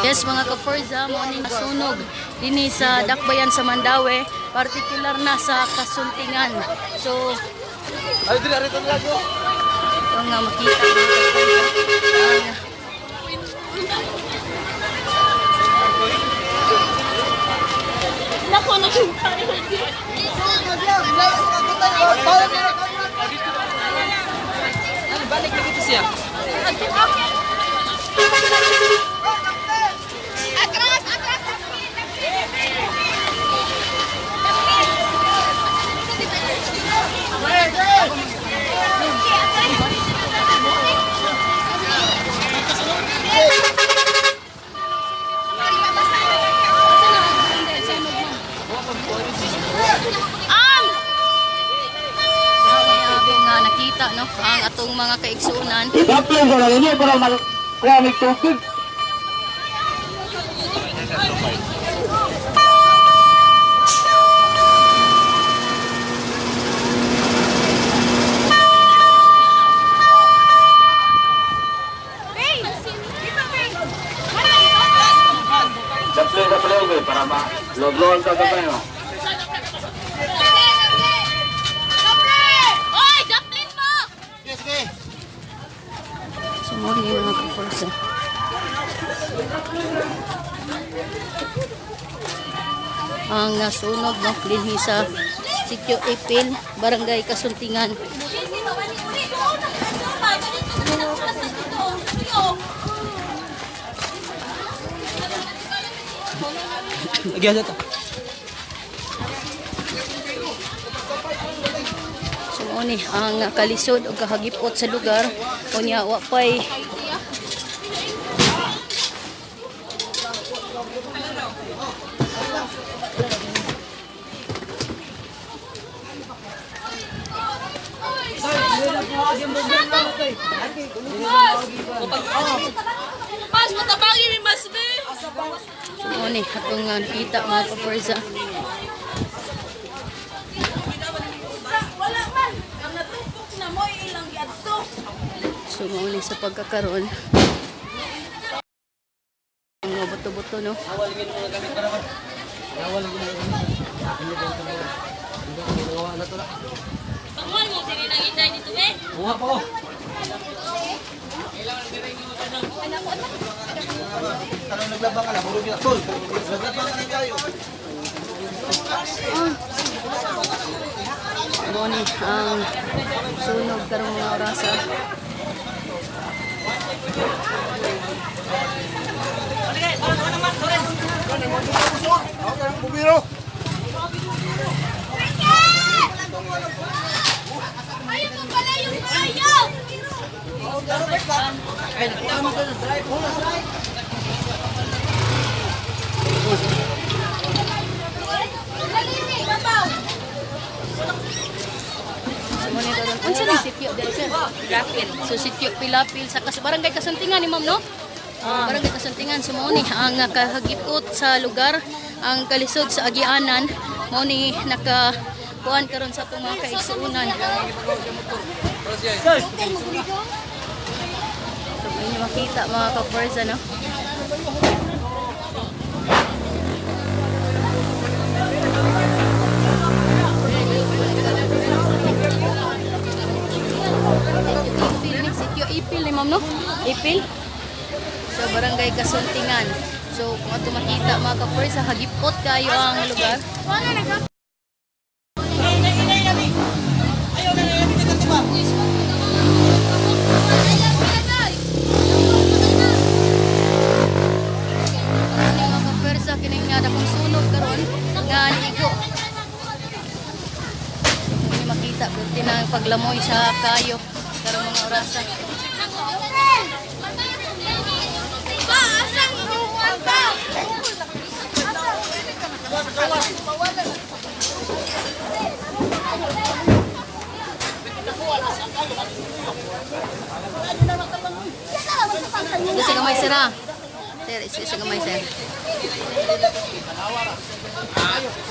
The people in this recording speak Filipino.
Yes mga ka-Forza, morning nasunog din sa Dakbayan sa Mandaue, partikular na sa Kasuntingan. So, ay dili rito na lagi. ito nga makita mga ka-Forza. Nako na siya. Balik na dito siya. Nakita no ang atong mga kaigsuunan. Dapat ko lang ini para malamig tubig. Dapat para ma-log-log ka tayo. Morning mga ka-Forza. Ang nasunog no dinhi sa Sitio Ipil, Barangay Kasuntingan. Lagi aja to. Ni ang kalisod o kahagipot sa lugar unya wa pay Mas matabangin ni Mas be. ni atong nakita mga ka-Forza. So mauli sa pagkakaroon ang mga buto-buto no. Pagwan mo dili nang inday dito eh. Buha pa ko. Tanong naglabang ka na, puro binatol. Naglabang ka na kayo. Moni ang sunog karong mga orasa. Ayaw mo pala yung ayaw. Unsa ni sitio diri sir? Pilapil. So sitio Pilapil sa Barangay Kasuntingan ni ma'am no? Barangay Kasuntingan so mao ni ang kahagipot sa lugar ang kalisod sa agianan mao ni nakakuan karon sa atong mga kaigsuunan. So inyo makita mga ka-Forza no? Sitio Ipil ni ma'am no? Ipil sa Barangay Kasuntingan. So kung ato makita mga ka-Forza hagipot kayo ang lugar. Mga ka-Forza kining nga dakong sunog karon nga nigo. Hindi makita buti na paglamoy sa kayo karong mga orasa. Isa gamay sir ha. Sir, isa gamay sir.